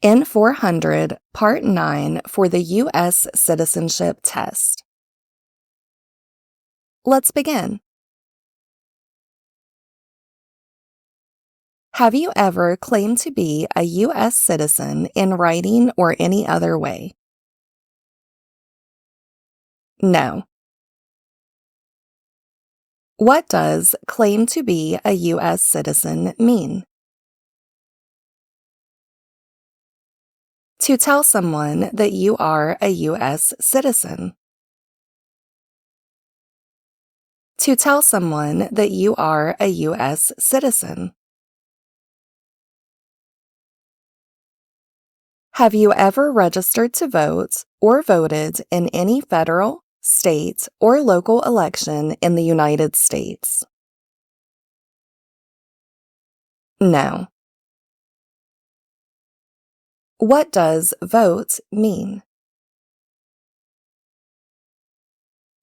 N400, Part 9 for the U.S. Citizenship Test. Let's begin. Have you ever claimed to be a U.S. citizen in writing or any other way? No. What does claim to be a U.S. citizen mean? To tell someone that you are a U.S. citizen. To tell someone that you are a U.S. citizen. Have you ever registered to vote or voted in any federal, state, or local election in the United States? No. What does vote mean?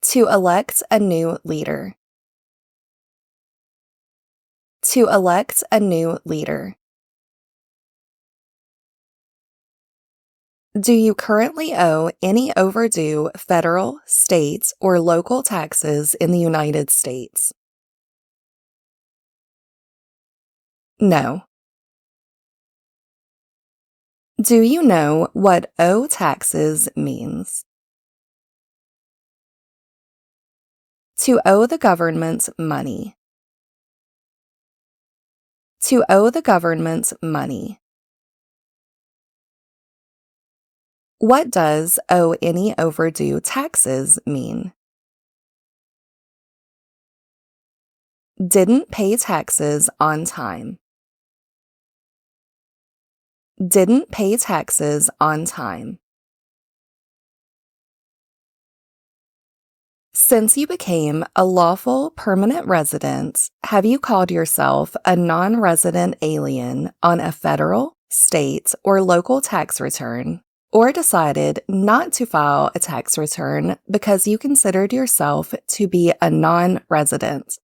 To elect a new leader. To elect a new leader. Do you currently owe any overdue federal, state, or local taxes in the United States? No. Do you know what owe taxes means? To owe the government money. To owe the government money. What does owe any overdue taxes mean? Didn't pay taxes on time. Didn't pay taxes on time. Since you became a lawful permanent resident, have you called yourself a non-resident alien on a federal, state, or local tax return, or decided not to file a tax return because you considered yourself to be a non-resident?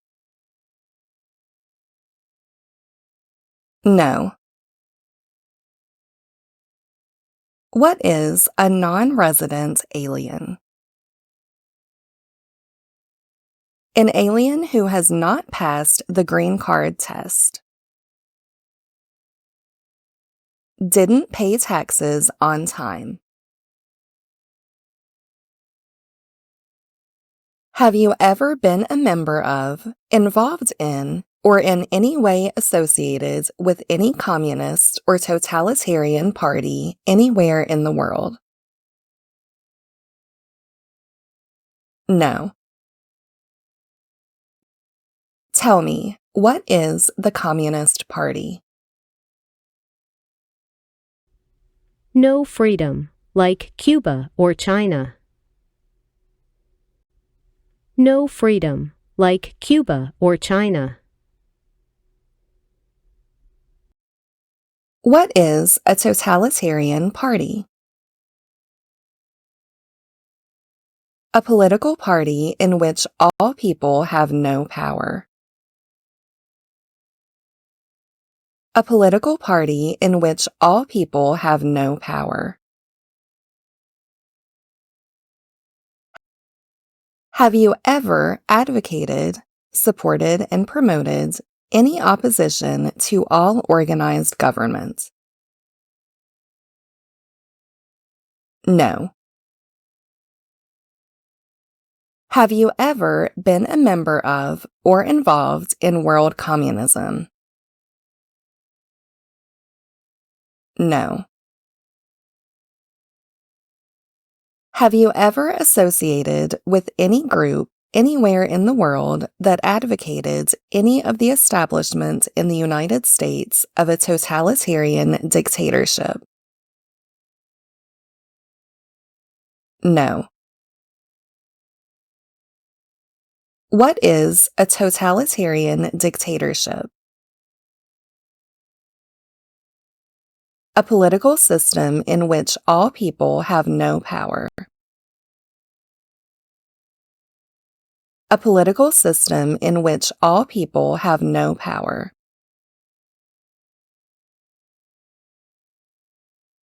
No. What is a non-resident alien? An alien who has not passed the green card test. Didn't pay taxes on time. Have you ever been a member of, involved in, or in any way associated with any communist or totalitarian party anywhere in the world? No. Tell me, what is the Communist Party? No freedom, like Cuba or China. No freedom, like Cuba or China. What is a totalitarian party? A political party in which all people have no power. A political party in which all people have no power. Have you ever advocated, supported, and promoted any opposition to all organized government? No. Have you ever been a member of or involved in world communism? No. Have you ever associated with any group anywhere in the world that advocated any of the establishment in the United States of a totalitarian dictatorship? No. What is a totalitarian dictatorship? A political system in which all people have no power. A political system in which all people have no power.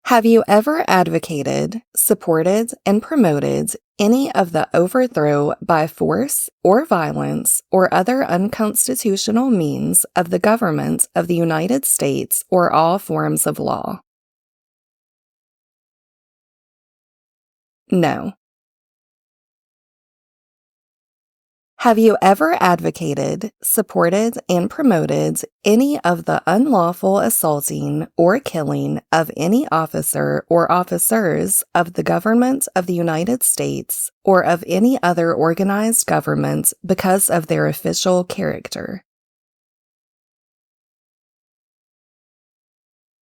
Have you ever advocated, supported, and promoted any of the overthrow by force or violence or other unconstitutional means of the government of the United States or all forms of law? No. Have you ever advocated, supported, and promoted any of the unlawful assaulting or killing of any officer or officers of the government of the United States or of any other organized government because of their official character?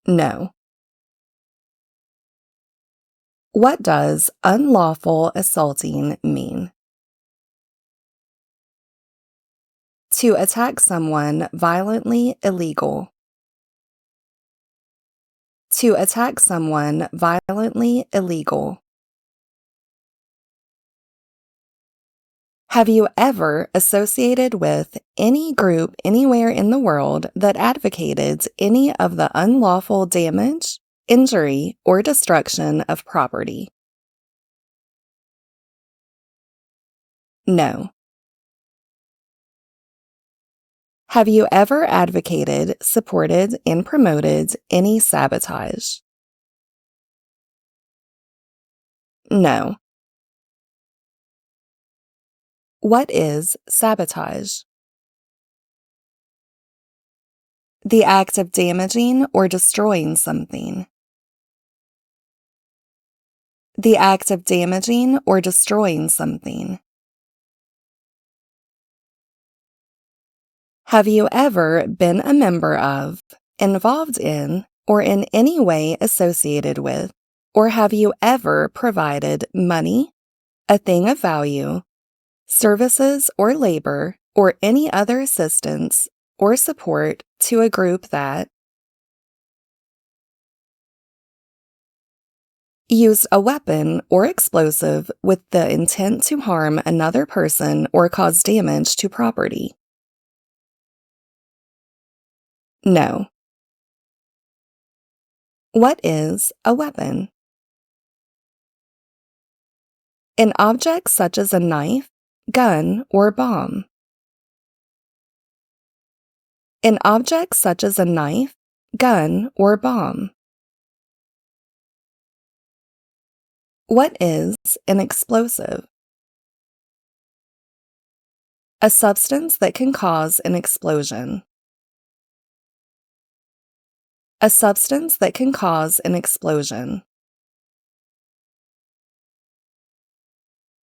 No. What does unlawful assaulting mean? To attack someone violently illegal. To attack someone violently illegal. Have you ever associated with any group anywhere in the world that advocated any of the unlawful damage, injury, or destruction of property? No. Have you ever advocated, supported, and promoted any sabotage? No. What is sabotage? The act of damaging or destroying something. The act of damaging or destroying something. Have you ever been a member of, involved in, or in any way associated with, or have you ever provided money, a thing of value, services or labor, or any other assistance or support to a group that used a weapon or explosive with the intent to harm another person or cause damage to property? No. What is a weapon? An object such as a knife, gun, or bomb. An object such as a knife, gun, or bomb. What is an explosive? A substance that can cause an explosion. A substance that can cause an explosion.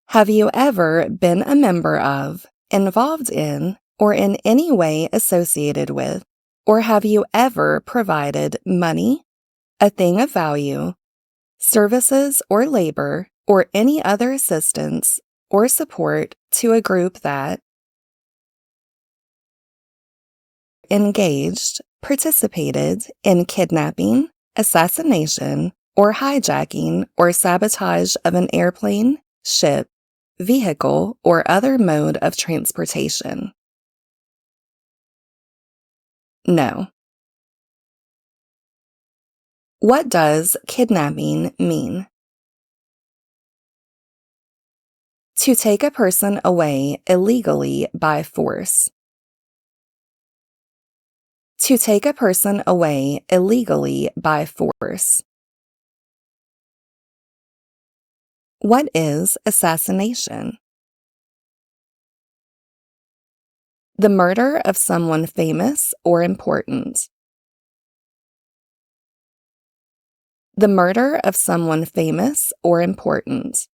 Have you ever been a member of, involved in, or in any way associated with, or have you ever provided money, a thing of value, services or labor, or any other assistance or support to a group that engaged, participated in kidnapping, assassination, or hijacking or sabotage of an airplane, ship, vehicle, or other mode of transportation? No. What does kidnapping mean? To take a person away illegally by force. To take a person away illegally by force. What is assassination? The murder of someone famous or important. The murder of someone famous or important.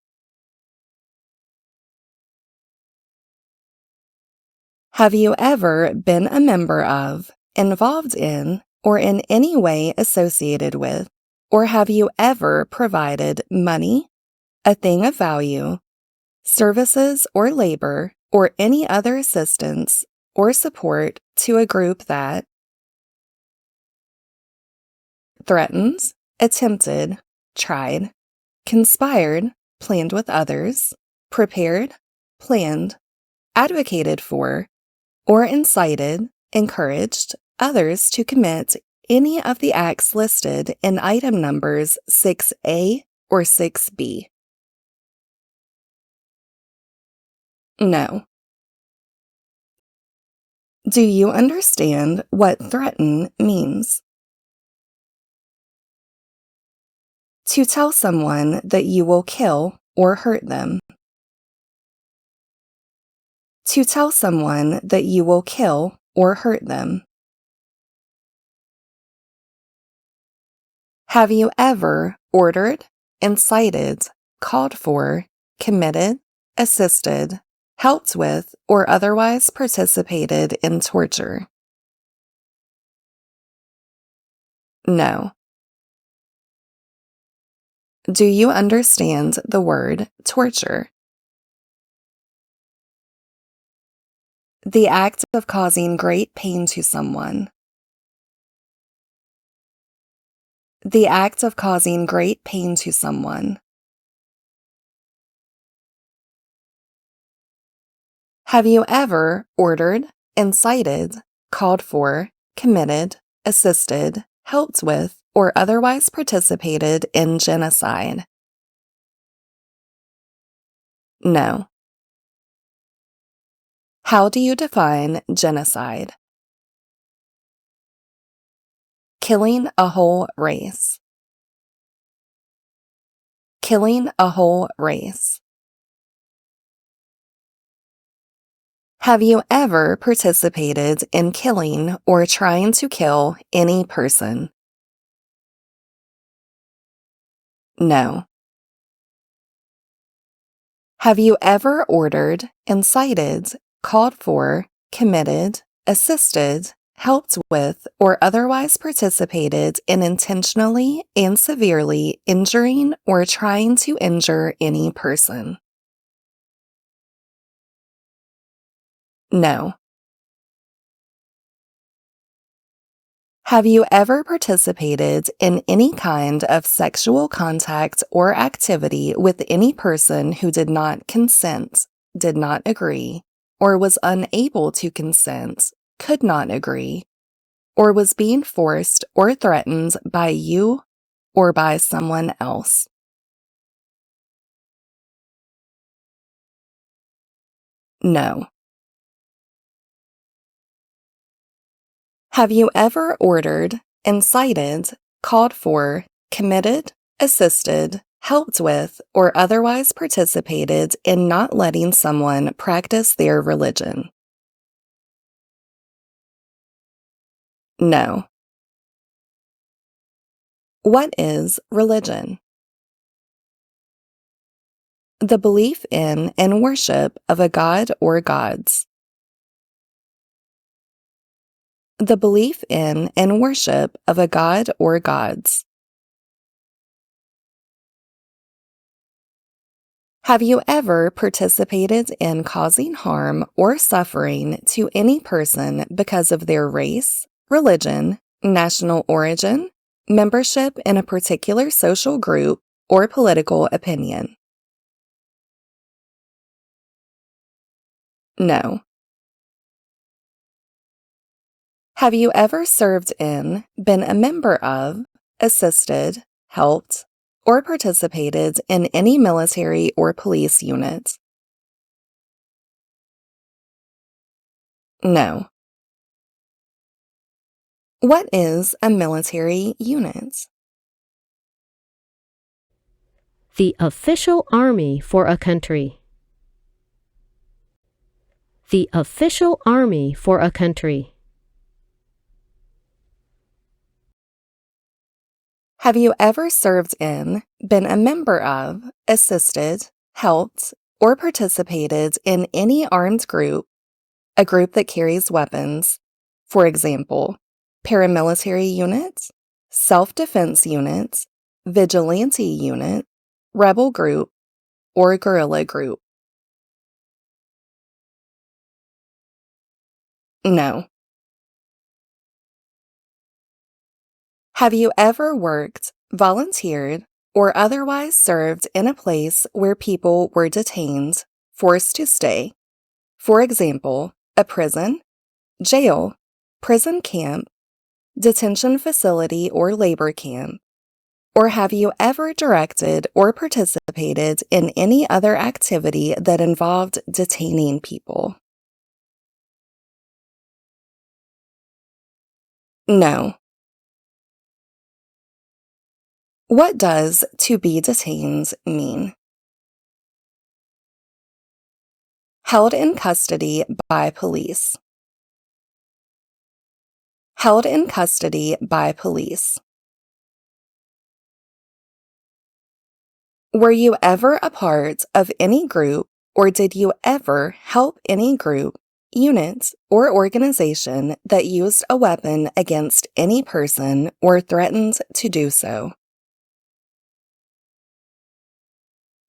Have you ever been a member of, involved in, or in any way associated with, or have you ever provided money, a thing of value, services or labor, or any other assistance or support to a group that threatened, attempted, tried, conspired, planned with others, prepared, planned, advocated for, or incited, encouraged others to commit any of the acts listed in item numbers 6A or 6B? No. Do you understand what threaten means? To tell someone that you will kill or hurt them. To tell someone that you will kill or hurt them. Have you ever ordered, incited, called for, committed, assisted, helped with, or otherwise participated in torture? No. Do you understand the word torture? The act of causing great pain to someone. The act of causing great pain to someone. Have you ever ordered, incited, called for, committed, assisted, helped with, or otherwise participated in genocide? No. How do you define genocide? Killing a whole race. Killing a whole race. Have you ever participated in killing or trying to kill any person? No. Have you ever ordered, incited, called for, committed, assisted, helped with, or otherwise participated in intentionally and severely injuring or trying to injure any person? No. Have you ever participated in any kind of sexual contact or activity with any person who did not consent, did not agree, or was unable to consent, could not agree, or was being forced or threatened by you or by someone else? No. Have you ever ordered, incited, called for, committed, assisted, helped with, or otherwise participated in not letting someone practice their religion? No. What is religion? The belief in and worship of a god or gods. The belief in and worship of a god or gods. Have you ever participated in causing harm or suffering to any person because of their race, religion, national origin, membership in a particular social group, or political opinion? No. Have you ever served in, been a member of, assisted, helped, or participated in any military or police unit? No. What is a military unit? The official army for a country. The official army for a country. Have you ever served in, been a member of, assisted, helped, or participated in any armed group, a group that carries weapons, for example, paramilitary units, self-defense units, vigilante unit, rebel group, or guerrilla group? No. Have you ever worked, volunteered, or otherwise served in a place where people were detained, forced to stay? For example, a prison, jail, prison camp, detention facility or labor camp? Or have you ever directed or participated in any other activity that involved detaining people? No. What does to be detained mean? Held in custody by police. Held in custody by police. Were you ever a part of any group, or did you ever help any group, unit, or organization that used a weapon against any person or threatened to do so?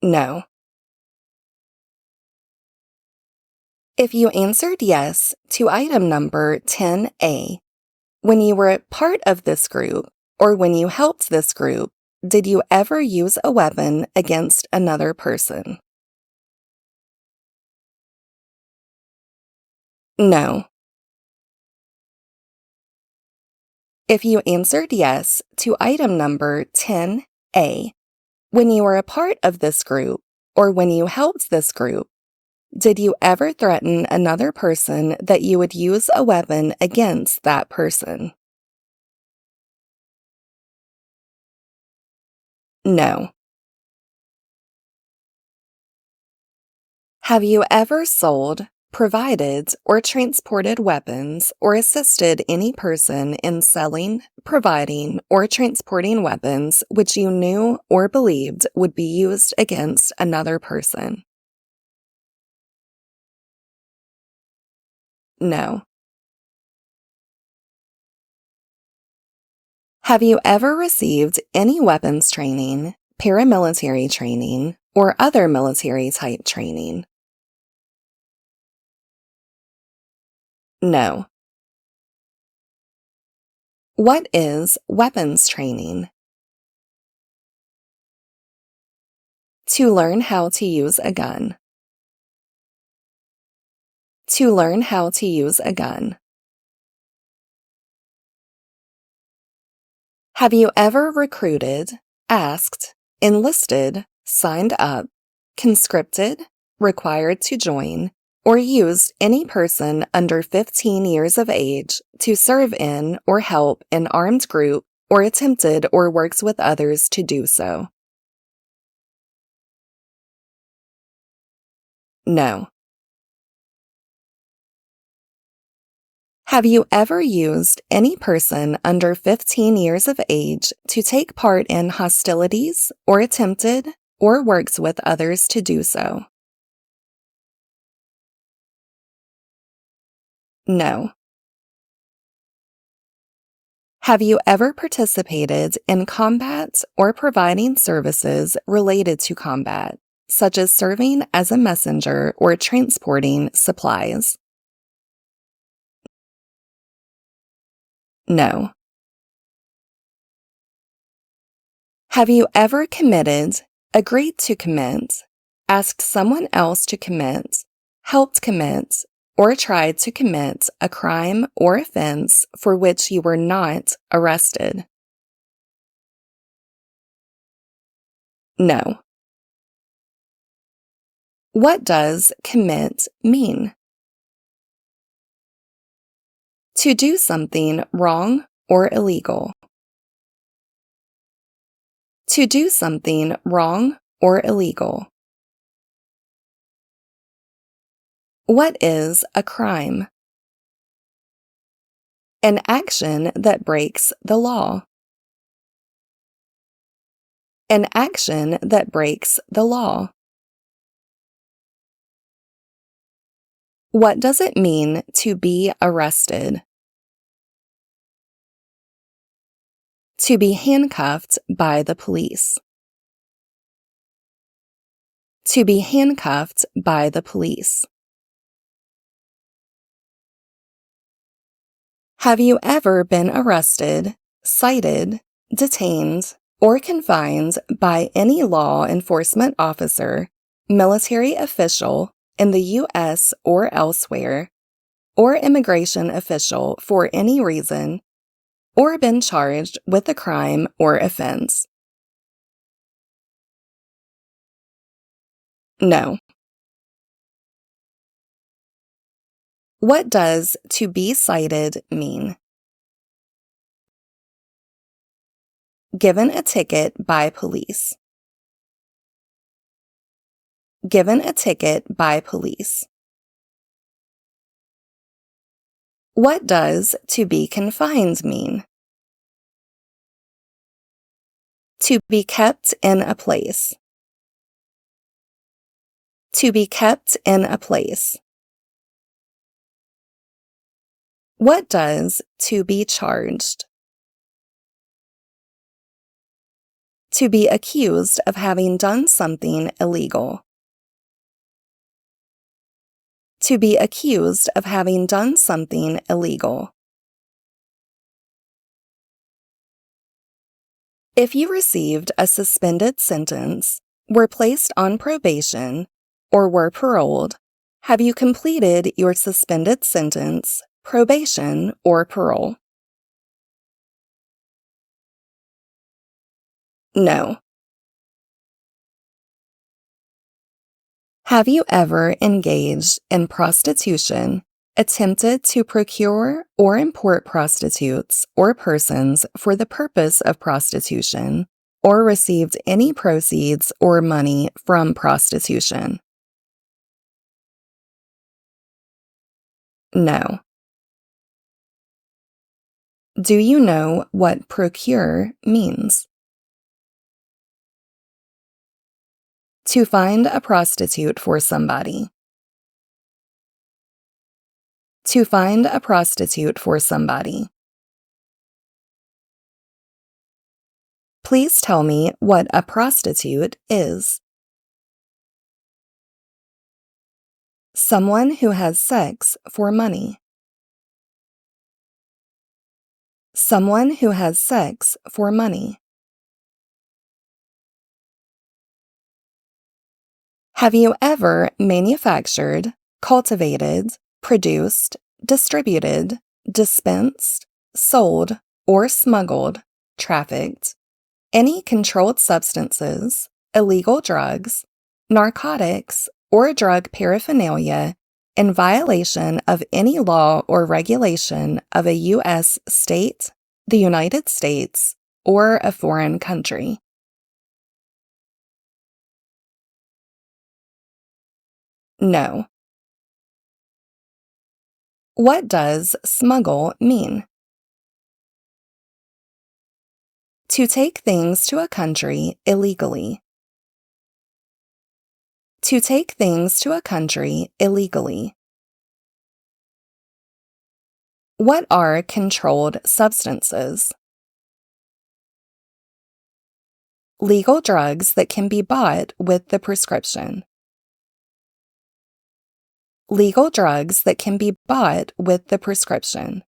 No. If you answered yes to item number 10A, when you were part of this group, or when you helped this group, did you ever use a weapon against another person? No. If you answered yes to item number 10A, when you were a part of this group, or when you helped this group, did you ever threaten another person that you would use a weapon against that person? No. Have you ever sold, provided, or transported weapons or assisted any person in selling, providing, or transporting weapons which you knew or believed would be used against another person? No. Have you ever received any weapons training, paramilitary training, or other military type training? No. What is weapons training? To learn how to use a gun. To learn how to use a gun. Have you ever recruited, asked, enlisted, signed up, conscripted, required to join, or used any person under 15 years of age to serve in or help an armed group or attempted or works with others to do so? No. Have you ever used any person under 15 years of age to take part in hostilities or attempted or works with others to do so? No. Have you ever participated in combat or providing services related to combat, such as serving as a messenger or transporting supplies? No. Have you ever committed, agreed to commit, asked someone else to commit, helped commit, or tried to commit a crime or offense for which you were not arrested? No. What does commit mean? To do something wrong or illegal. To do something wrong or illegal. What is a crime? An action that breaks the law. An action that breaks the law. What does it mean to be arrested? To be handcuffed by the police. To be handcuffed by the police. Have you ever been arrested, cited, detained, or confined by any law enforcement officer, military official in the U.S. or elsewhere, or immigration official for any reason, or been charged with a crime or offense? No. What does to be cited mean? Given a ticket by police. Given a ticket by police. What does to be confined mean? To be kept in a place. To be kept in a place. What does to be charged? To be accused of having done something illegal. To be accused of having done something illegal. If you received a suspended sentence, were placed on probation, or were paroled, have you completed your suspended sentence, probation, or parole? No. Have you ever engaged in prostitution, attempted to procure or import prostitutes or persons for the purpose of prostitution, or received any proceeds or money from prostitution? No. Do you know what procure means? To find a prostitute for somebody. To find a prostitute for somebody. Please tell me what a prostitute is. Someone who has sex for money. Someone who has sex for money. Have you ever manufactured, cultivated, produced, distributed, dispensed, sold, or smuggled, trafficked any controlled substances, illegal drugs, narcotics, or drug paraphernalia in violation of any law or regulation of a U.S. state, the United States, or a foreign country? No. What does smuggle mean? To take things to a country illegally. To take things to a country illegally. What are controlled substances? Legal drugs that can be bought with the prescription. Legal drugs that can be bought with the prescription.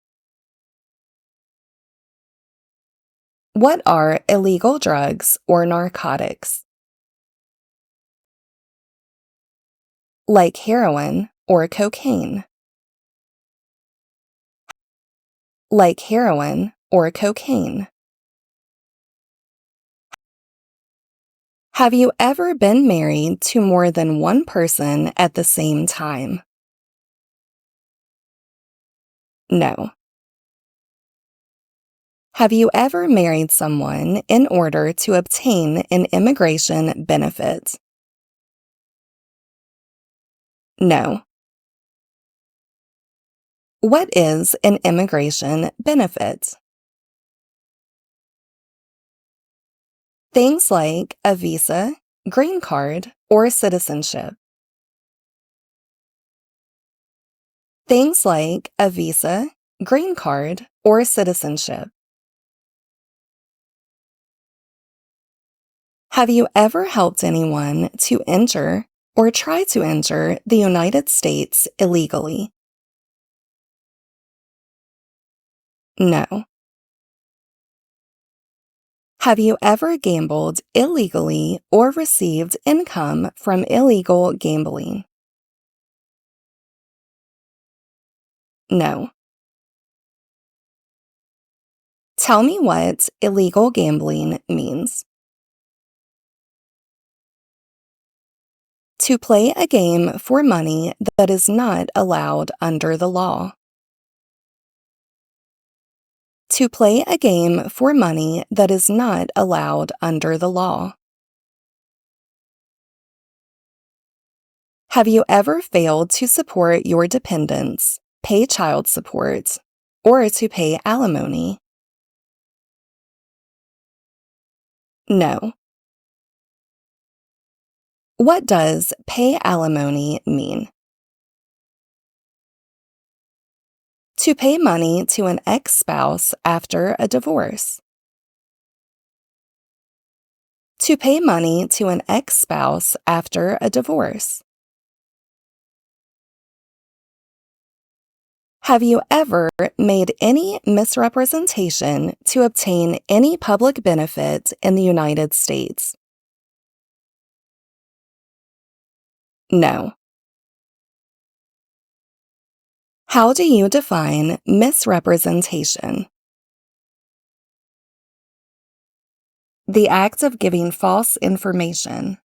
What are illegal drugs or narcotics? Like heroin or cocaine. Like heroin or cocaine. Have you ever been married to more than one person at the same time? No. Have you ever married someone in order to obtain an immigration benefit? No. What is an immigration benefit? Things like a visa, green card, or citizenship. Things like a visa, green card, or citizenship. Have you ever helped anyone to enter or try to enter the United States illegally? No. Have you ever gambled illegally or received income from illegal gambling? No. Tell me what illegal gambling means. To play a game for money that is not allowed under the law. To play a game for money that is not allowed under the law. Have you ever failed to support your dependents, pay child support, or to pay alimony? No. What does pay alimony mean? To pay money to an ex-spouse after a divorce. To pay money to an ex-spouse after a divorce. Have you ever made any misrepresentation to obtain any public benefit in the United States? No. How do you define misrepresentation? The act of giving false information.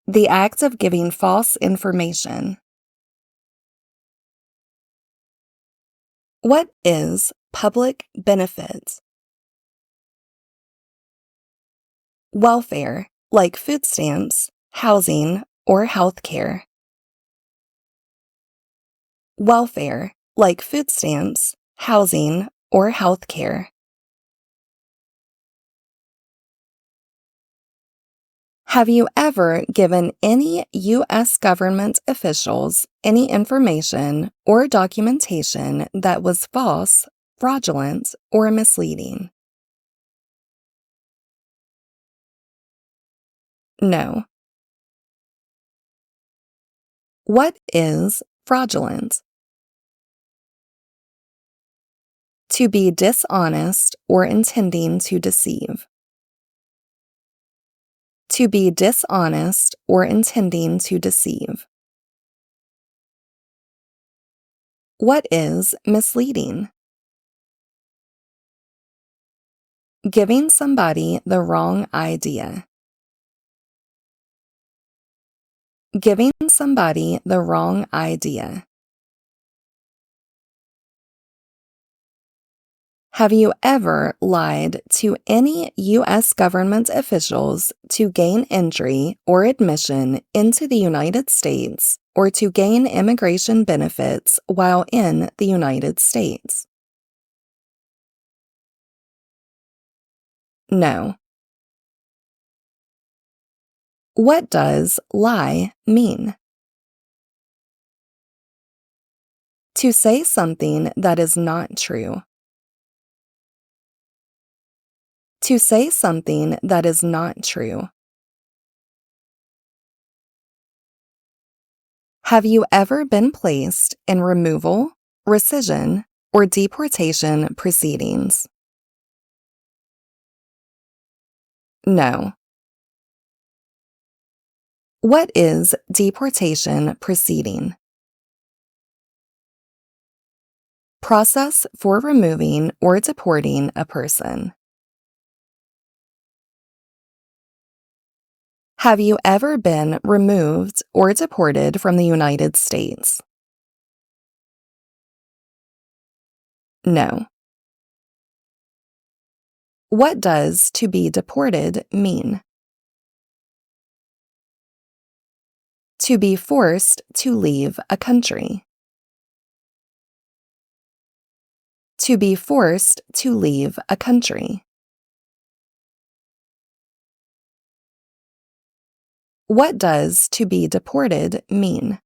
The act of giving false information. What is public benefit? Welfare, like food stamps, housing, or health care. Welfare, like food stamps, housing, or health care. Have you ever given any U.S. government officials any information or documentation that was false, fraudulent, or misleading? No. What is fraudulent? To be dishonest or intending to deceive. To be dishonest or intending to deceive. What is misleading? Giving somebody the wrong idea. Giving somebody the wrong idea. Have you ever lied to any U.S. government officials to gain entry or admission into the United States or to gain immigration benefits while in the United States? No. What does lie mean? To say something that is not true. To say something that is not true. Have you ever been placed in removal, rescission, or deportation proceedings? No. What is deportation proceeding? Process for removing or deporting a person. Have you ever been removed or deported from the United States? No. What does to be deported mean? To be forced to leave a country. To be forced to leave a country. What does to be deported mean?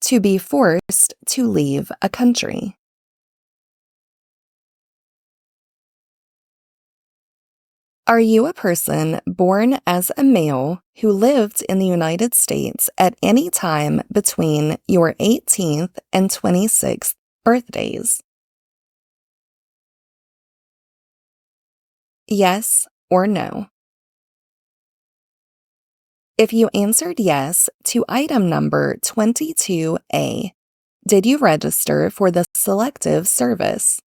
To be forced to leave a country. Are you a person born as a male who lived in the United States at any time between your 18th and 26th birthdays? Yes or no? If you answered yes to item number 22A, Did you register for the Selective Service?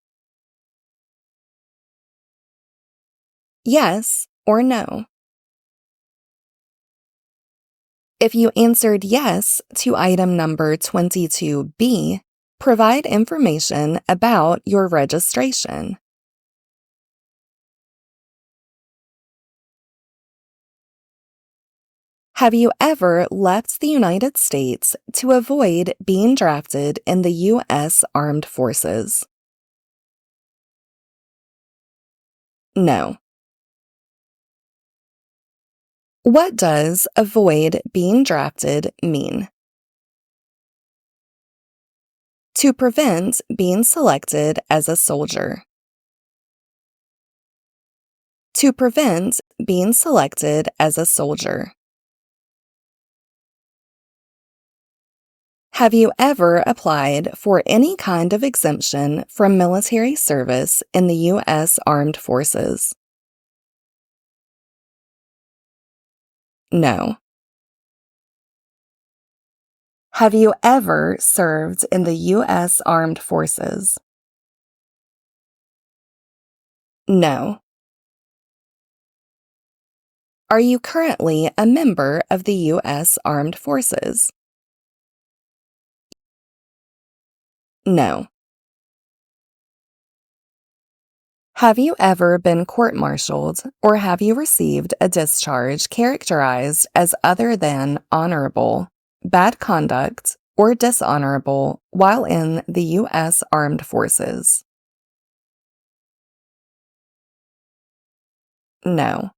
Yes or no. If you answered yes to item number 22B, provide information about your registration. Have you ever left the United States to avoid being drafted in the U.S. Armed Forces? No. What does avoid being drafted mean? To prevent being selected as a soldier. To prevent being selected as a soldier. Have you ever applied for any kind of exemption from military service in the U.S. Armed Forces? No. Have you ever served in the U.S. Armed Forces? No. Are you currently a member of the U.S. Armed Forces? No. Have you ever been court-martialed or have you received a discharge characterized as other than honorable, bad conduct, or dishonorable while in the U.S. Armed Forces? No.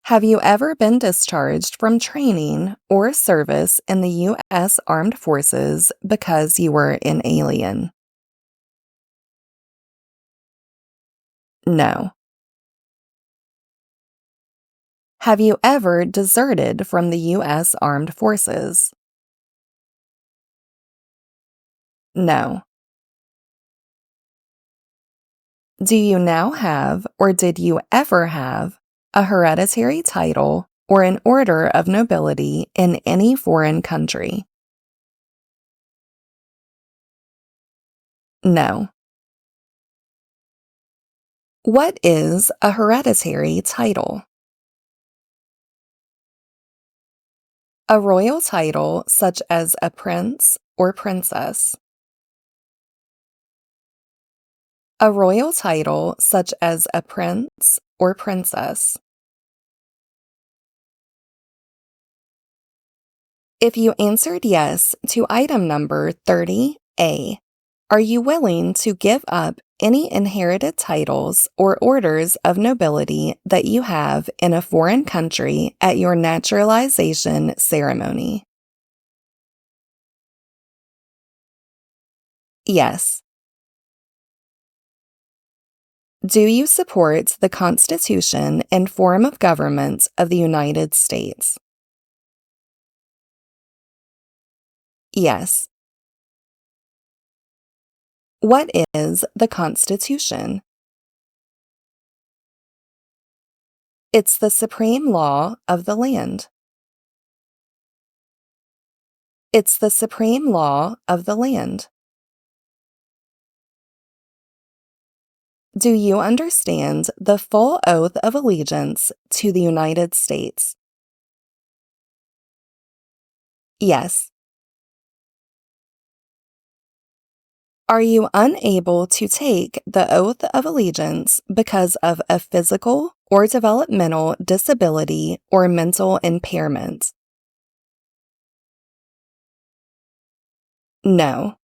Have you ever been discharged from training or service in the U.S. Armed Forces because you were an alien? No. Have you ever deserted from the U.S. Armed Forces? No. Do you now have, or did you ever have, a hereditary title or an order of nobility in any foreign country? No. What is a hereditary title? A royal title such as a prince or princess. A royal title such as a prince or princess. If you answered yes to item number 30A, are you willing to give up any inherited titles or orders of nobility that you have in a foreign country at your naturalization ceremony? Yes. Do you support the Constitution and form of government of the United States? Yes. What is the Constitution? It's the supreme law of the land. It's the supreme law of the land. Do you understand the full oath of allegiance to the United States? Yes. Are you unable to take the oath of allegiance because of a physical or developmental disability or mental impairment? No.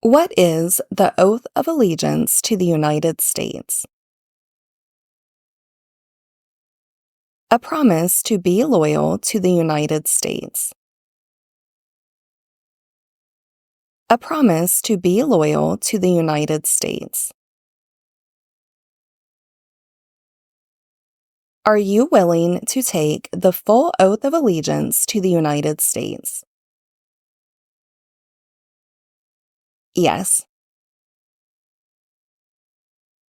What is the oath of allegiance to the United States? A promise to be loyal to the United States. A promise to be loyal to the United States. Are you willing to take the full oath of allegiance to the United States? Yes.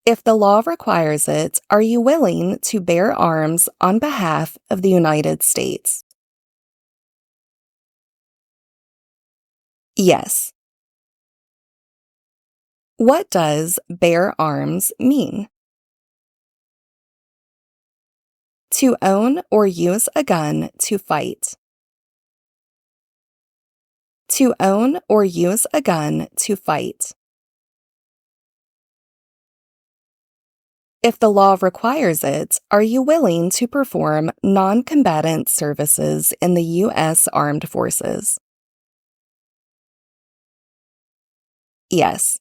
If the law requires it, are you willing to bear arms on behalf of the United States? Yes. What does bear arms mean? To own or use a gun to fight. To own or use a gun to fight. If the law requires it, are you willing to perform non-combatant services in the U.S. Armed Forces? Yes.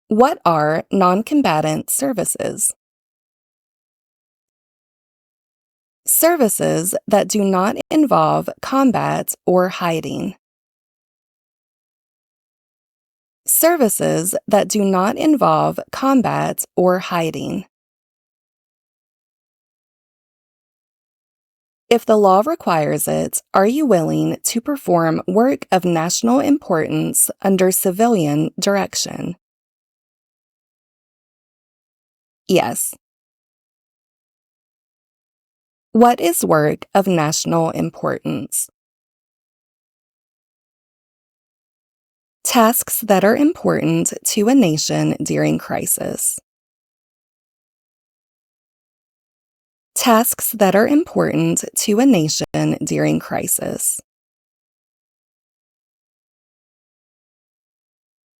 What are non-combatant services? Services that do not involve combat or hiding. Services that do not involve combat or hiding. If the law requires it, are you willing to perform work of national importance under civilian direction? Yes. What is work of national importance? Tasks that are important to a nation during crisis. Tasks that are important to a nation during crisis.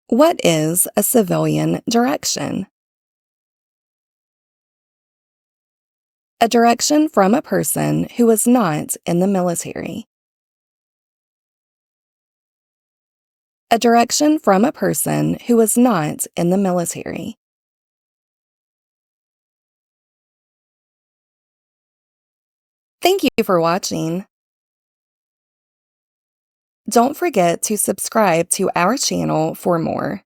What is a civilian direction? A direction from a person who is not in the military. A direction from a person who is not in the military. Thank you for watching. Don't forget to subscribe to our channel for more.